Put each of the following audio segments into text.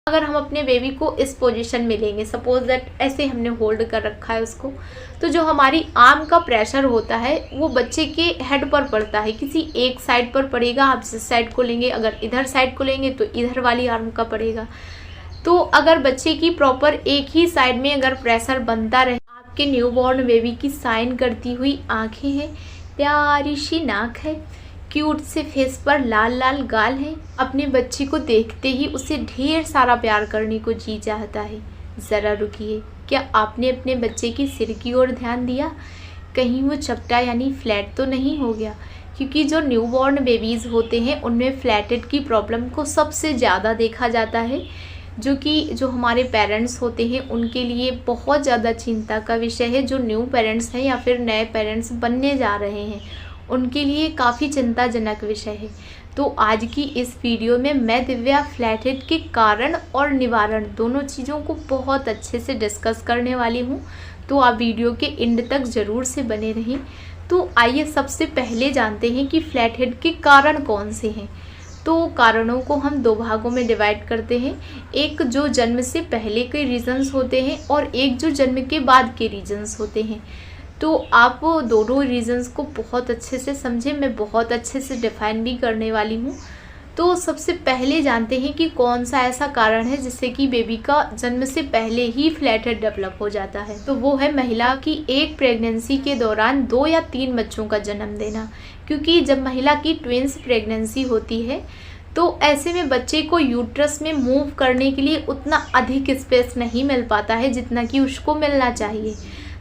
अगर हम अपने बेबी को इस पोजीशन में लेंगे, सपोज दैट ऐसे हमने होल्ड कर रखा है उसको, तो जो हमारी आर्म का प्रेशर होता है वो बच्चे के हेड पर पड़ता है, किसी एक साइड पर पड़ेगा। आप जिस साइड को लेंगे, अगर इधर साइड को लेंगे तो इधर वाली आर्म का पड़ेगा। तो अगर बच्चे की प्रॉपर एक ही साइड में अगर प्रेशर बनता रहे, आपके न्यूबॉर्न बेबी की साइन करती हुई आंखें हैं, प्यारी सी नाक है, क्यूट से फेस पर लाल लाल गाल है, अपने बच्चे को देखते ही उसे ढेर सारा प्यार करने को जी चाहता है। ज़रा रुकिए, क्या आपने अपने बच्चे की सिर की ओर ध्यान दिया? कहीं वो चपटा यानी फ्लैट तो नहीं हो गया? क्योंकि जो न्यूबॉर्न बेबीज़ होते हैं उनमें फ्लैटेड की प्रॉब्लम को सबसे ज़्यादा देखा जाता है, जो हमारे पेरेंट्स होते हैं उनके लिए बहुत ज़्यादा चिंता का विषय है। जो न्यू पेरेंट्स हैं या फिर नए पेरेंट्स बनने जा रहे हैं उनके लिए काफ़ी चिंताजनक विषय है। तो आज की इस वीडियो में मैं दिव्या फ्लैट के कारण और निवारण दोनों चीज़ों को बहुत अच्छे से डिस्कस करने वाली हूँ, तो आप वीडियो के एंड तक ज़रूर से बने रहें। तो आइए सबसे पहले जानते हैं कि फ्लैट हेड के कारण कौन से हैं। तो कारणों को हम दो भागों में डिवाइड करते हैं, एक जो जन्म से पहले के रीजंस होते हैं और एक जो जन्म के बाद के रीजंस होते हैं। तो आप दोनों रीजंस को बहुत अच्छे से समझें, मैं बहुत अच्छे से डिफाइन भी करने वाली हूँ। तो सबसे पहले जानते हैं कि कौन सा ऐसा कारण है जिससे कि बेबी का जन्म से पहले ही फ्लैट हेड डेवलप हो जाता है। तो वो है महिला की एक प्रेगनेंसी के दौरान 2 या 3 बच्चों का जन्म देना। क्योंकि जब महिला की ट्विंस प्रेगनेंसी होती है तो ऐसे में बच्चे को यूट्रस में मूव करने के लिए उतना अधिक स्पेस नहीं मिल पाता है जितना कि उसको मिलना चाहिए।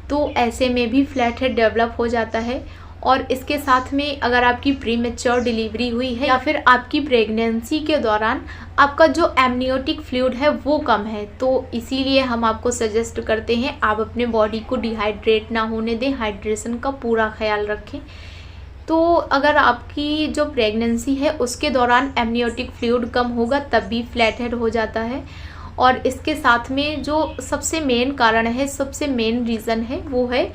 तो ऐसे में भी फ्लैट हेड डेवलप हो जाता है। और इसके साथ में अगर आपकी प्रीमेच्योर डिलीवरी हुई है या फिर आपकी प्रेगनेंसी के दौरान आपका जो एमनियोटिक फ्लूइड है वो कम है, तो इसीलिए हम आपको सजेस्ट करते हैं आप अपने बॉडी को डिहाइड्रेट ना होने दें, हाइड्रेशन का पूरा ख्याल रखें। तो अगर आपकी जो प्रेगनेंसी है उसके दौरान एमनियोटिक फ्लूइड कम होगा तब भी फ्लैट हेड हो जाता है। और इसके साथ में जो सबसे मेन कारण है, सबसे मेन रीज़न है वो है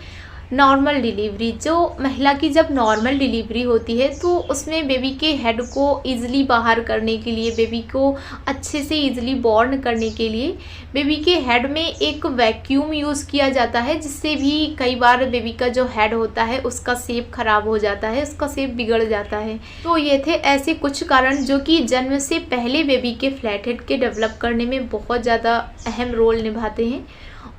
नॉर्मल डिलीवरी। जो महिला की जब नॉर्मल डिलीवरी होती है तो उसमें बेबी के हेड को ईज़िली बाहर करने के लिए, बेबी को अच्छे से ईज़िली बॉर्न करने के लिए बेबी के हेड में एक वैक्यूम यूज़ किया जाता है, जिससे भी कई बार बेबी का जो हेड होता है उसका शेप ख़राब हो जाता है, उसका शेप बिगड़ जाता है। तो ये थे ऐसे कुछ कारण जो कि जन्म से पहले बेबी के फ्लैट हेड के डेवलप करने में बहुत ज़्यादा अहम रोल निभाते हैं।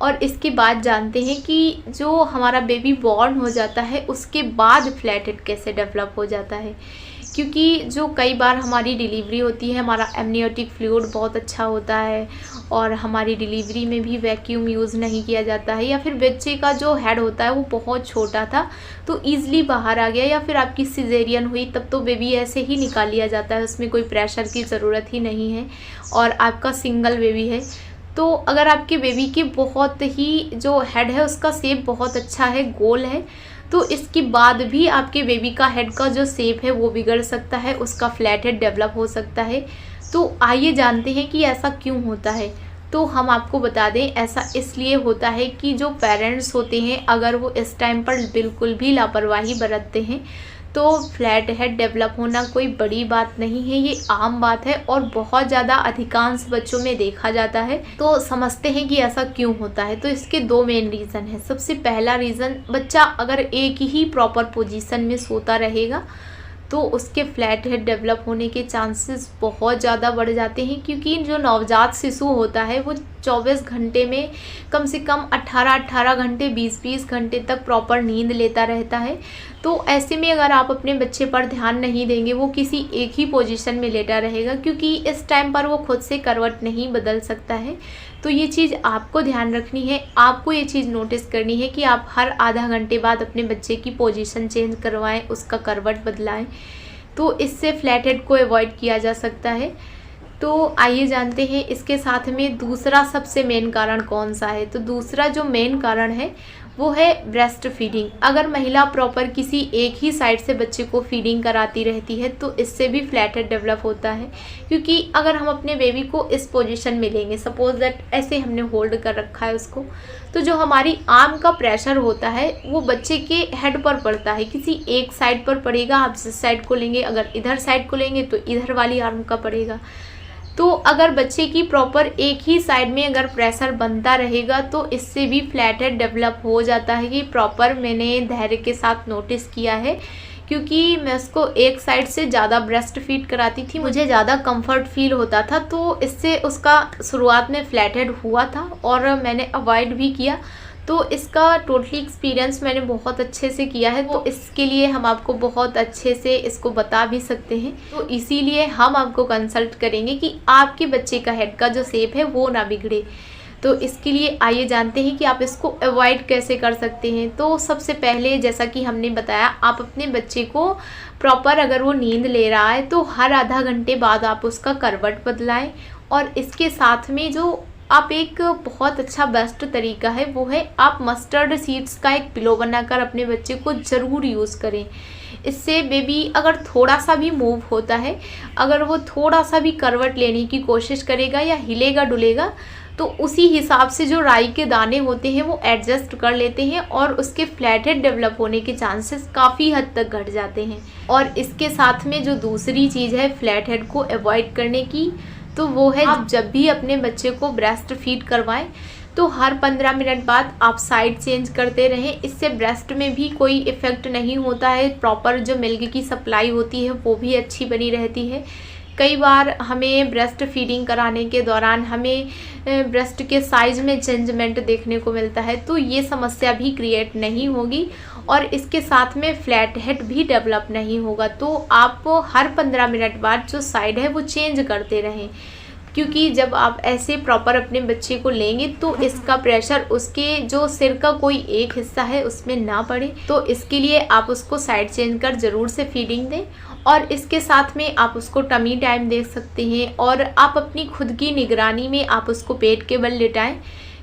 और इसके बाद जानते हैं कि जो हमारा बेबी बॉर्न हो जाता है उसके बाद फ्लैट हेड कैसे डेवलप हो जाता है। क्योंकि जो कई बार हमारी डिलीवरी होती है, हमारा एमनियोटिक फ्लूइड बहुत अच्छा होता है और हमारी डिलीवरी में भी वैक्यूम यूज़ नहीं किया जाता है, या फिर बच्चे का जो हेड होता है वो बहुत छोटा था तो ईज़िली बाहर आ गया, या फिर आपकी सिजेरियन हुई तब तो बेबी ऐसे ही निकाल लिया जाता है, उसमें कोई प्रेशर की ज़रूरत ही नहीं है और आपका सिंगल बेबी है। तो अगर आपके बेबी की बहुत ही जो हेड है उसका शेप बहुत अच्छा है, गोल है, तो इसके बाद भी आपके बेबी का हेड का जो शेप है वो बिगड़ सकता है, उसका फ्लैट हेड डेवलप हो सकता है। तो आइए जानते हैं कि ऐसा क्यों होता है। तो हम आपको बता दें, ऐसा इसलिए होता है कि जो पेरेंट्स होते हैं अगर वो इस टाइम पर बिल्कुल भी लापरवाही बरतते हैं तो फ्लैट हेड डेवलप होना कोई बड़ी बात नहीं है, ये आम बात है और बहुत ज़्यादा अधिकांश बच्चों में देखा जाता है। तो समझते हैं कि ऐसा क्यों होता है। तो इसके 2 मेन रीज़न है। सबसे पहला रीज़न, बच्चा अगर एक ही प्रॉपर पोजीशन में सोता रहेगा तो उसके फ्लैट हेड डेवलप होने के चांसेस बहुत ज़्यादा बढ़ जाते हैं। क्योंकि जो नवजात शिशु होता है वो 24 घंटे में कम से कम 18 घंटे, 20 घंटे तक प्रॉपर नींद लेता रहता है। तो ऐसे में अगर आप अपने बच्चे पर ध्यान नहीं देंगे, वो किसी एक ही पोजीशन में लेटा रहेगा, क्योंकि इस टाइम पर वो खुद से करवट नहीं बदल सकता है। तो ये चीज़ आपको ध्यान रखनी है, आपको ये चीज़ नोटिस करनी है कि आप हर आधा घंटे बाद अपने बच्चे की पोजीशन चेंज करवाएं, उसका करवट बदलाएं। तो इससे फ्लैट हेड को अवॉइड किया जा सकता है। तो आइए जानते हैं इसके साथ में दूसरा सबसे मेन कारण कौन सा है। तो दूसरा जो मेन कारण है वो है ब्रेस्ट फीडिंग। अगर महिला प्रॉपर किसी एक ही साइड से बच्चे को फीडिंग कराती रहती है तो इससे भी फ्लैट हेड डेवलप होता है। क्योंकि अगर हम अपने बेबी को इस पोजीशन में लेंगे, सपोज दैट ऐसे हमने होल्ड कर रखा है उसको, तो जो हमारी आर्म का प्रेशर होता है वो बच्चे के हेड पर पड़ता है, किसी एक साइड पर पड़ेगा। आप जिस साइड को लेंगे, अगर इधर साइड को लेंगे तो इधर वाली आर्म का पड़ेगा। तो अगर बच्चे की प्रॉपर एक ही साइड में अगर प्रेशर बनता रहेगा तो इससे भी फ्लैट हेड डेवलप हो जाता है। कि प्रॉपर मैंने धैर्य के साथ नोटिस किया है, क्योंकि मैं उसको एक साइड से ज़्यादा ब्रेस्ट फीड कराती थी, मुझे ज़्यादा कंफर्ट फील होता था, तो इससे उसका शुरुआत में फ्लैट हेड हुआ था और मैंने अवॉइड भी किया। तो इसका टोटली एक्सपीरियंस मैंने बहुत अच्छे से किया है, तो इसके लिए हम आपको बहुत अच्छे से इसको बता भी सकते हैं। तो इसीलिए हम आपको कंसल्ट करेंगे कि आपके बच्चे का हेड का जो शेप है वो ना बिगड़े। तो इसके लिए आइए जानते हैं कि आप इसको अवॉइड कैसे कर सकते हैं। तो सबसे पहले जैसा कि हमने बताया, आप अपने बच्चे को प्रॉपर अगर वो नींद ले रहा है तो हर आधा घंटे बाद आप उसका करवट बदलाएं। और इसके साथ में जो आप एक बहुत अच्छा बेस्ट तरीका है वो है आप मस्टर्ड सीड्स का एक पिलो बनाकर अपने बच्चे को ज़रूर यूज़ करें। इससे बेबी अगर थोड़ा सा भी मूव होता है, अगर वो थोड़ा सा भी करवट लेने की कोशिश करेगा या हिलेगा डुलेगा, तो उसी हिसाब से जो राई के दाने होते हैं वो एडजस्ट कर लेते हैं और उसके फ्लैट हेड डेवलप होने के चांसेस काफ़ी हद तक घट जाते हैं। और इसके साथ में जो दूसरी चीज़ है फ्लैट हेड को अवॉइड करने की, तो वो है आप जब भी अपने बच्चे को ब्रेस्ट फीड करवाएं तो हर 15 मिनट बाद आप साइड चेंज करते रहें। इससे ब्रेस्ट में भी कोई इफ़ेक्ट नहीं होता है, प्रॉपर जो मिल्क की सप्लाई होती है वो भी अच्छी बनी रहती है। कई बार हमें ब्रेस्ट फीडिंग कराने के दौरान हमें ब्रेस्ट के साइज़ में चेंजमेंट देखने को मिलता है, तो ये समस्या भी क्रिएट नहीं होगी और इसके साथ में फ्लैट हेड भी डेवलप नहीं होगा। तो आप हर 15 मिनट बाद जो साइड है वो चेंज करते रहें, क्योंकि जब आप ऐसे प्रॉपर अपने बच्चे को लेंगे तो इसका प्रेशर उसके जो सिर का कोई एक हिस्सा है उसमें ना पड़े। तो इसके लिए आप उसको साइड चेंज कर ज़रूर से फीडिंग दें। और इसके साथ में आप उसको टमी टाइम दे सकते हैं और आप अपनी खुद की निगरानी में आप उसको पेट के बल लिटाएं,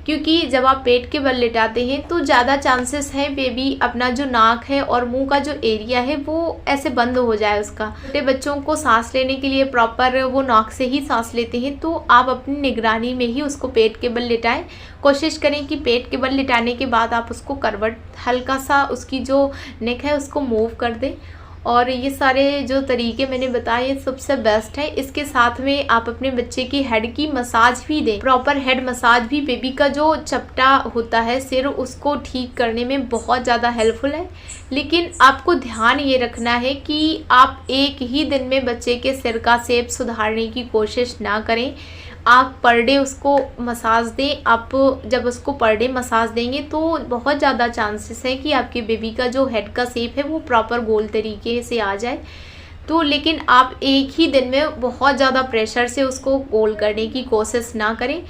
क्योंकि जब आप पेट के बल लिटाते हैं तो ज़्यादा चांसेस है बेबी अपना जो नाक है और मुंह का जो एरिया है वो ऐसे बंद हो जाए उसका। छोटे बच्चों को सांस लेने के लिए प्रॉपर वो नाक से ही सांस लेते हैं, तो आप अपनी निगरानी में ही उसको पेट के बल लिटाएं। कोशिश करें कि पेट के बल लिटाने के बाद आप उसको करवट हल्का सा उसकी जो नेक है उसको मूव कर दें। और ये सारे जो तरीके मैंने बताए ये सबसे बेस्ट है। इसके साथ में आप अपने बच्चे की हेड की मसाज भी दें। प्रॉपर हेड मसाज भी बेबी का जो चपटा होता है सिर उसको ठीक करने में बहुत ज़्यादा हेल्पफुल है। लेकिन आपको ध्यान ये रखना है कि आप एक ही दिन में बच्चे के सिर का शेप सुधारने की कोशिश ना करें। आप पर डे उसको मसाज दें। आप जब उसको पर डे मसाज देंगे तो बहुत ज़्यादा चांसेस है कि आपके बेबी का जो हेड का शेप है वो प्रॉपर गोल तरीके से आ जाए। तो लेकिन आप एक ही दिन में बहुत ज़्यादा प्रेशर से उसको गोल करने की कोशिश ना करें।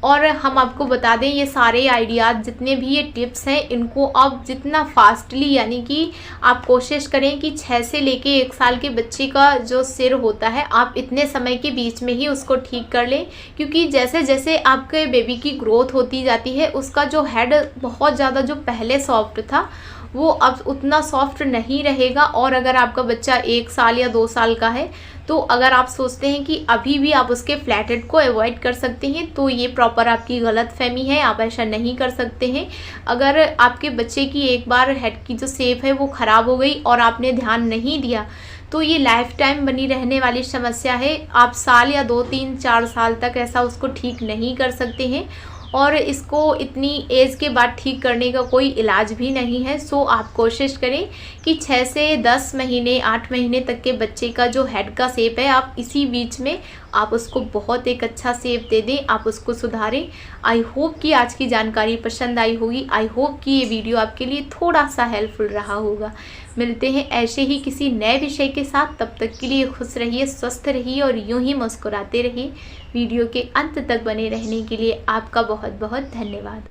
और हम आपको बता दें ये सारे आइडियाज़ जितने भी ये टिप्स हैं इनको आप जितना फास्टली, यानी कि आप कोशिश करें कि 6 से लेके 1 साल के बच्चे का जो सिर होता है आप इतने समय के बीच में ही उसको ठीक कर लें, क्योंकि जैसे जैसे आपके बेबी की ग्रोथ होती जाती है उसका जो हेड बहुत ज़्यादा जो पहले सॉफ्ट था वो अब उतना सॉफ्ट नहीं रहेगा। और अगर आपका बच्चा 1 साल या 2 साल का है तो अगर आप सोचते हैं कि अभी भी आप उसके फ्लैट हेड को अवॉइड कर सकते हैं तो ये प्रॉपर आपकी गलतफहमी है। आप ऐसा नहीं कर सकते हैं। अगर आपके बच्चे की एक बार हेड की जो शेप है वो ख़राब हो गई और आपने ध्यान नहीं दिया तो ये लाइफ टाइम बनी रहने वाली समस्या है। आप साल या 2, 3, 4 साल तक ऐसा उसको ठीक नहीं कर सकते हैं और इसको इतनी एज के बाद ठीक करने का कोई इलाज भी नहीं है। सो आप कोशिश करें कि 6 से 10 महीने 8 महीने तक के बच्चे का जो हेड का शेप है आप इसी बीच में आप उसको बहुत एक अच्छा शेप दे दें, आप उसको सुधारें। आई होप कि आज की जानकारी पसंद आई होगी। आई होप कि ये वीडियो आपके लिए थोड़ा सा हेल्पफुल रहा होगा। मिलते हैं ऐसे ही किसी नए विषय के साथ। तब तक के लिए खुश रहिए, स्वस्थ रहिए और यूं ही मुस्कुराते रहिए। वीडियो के अंत तक बने रहने के लिए आपका बहुत बहुत धन्यवाद।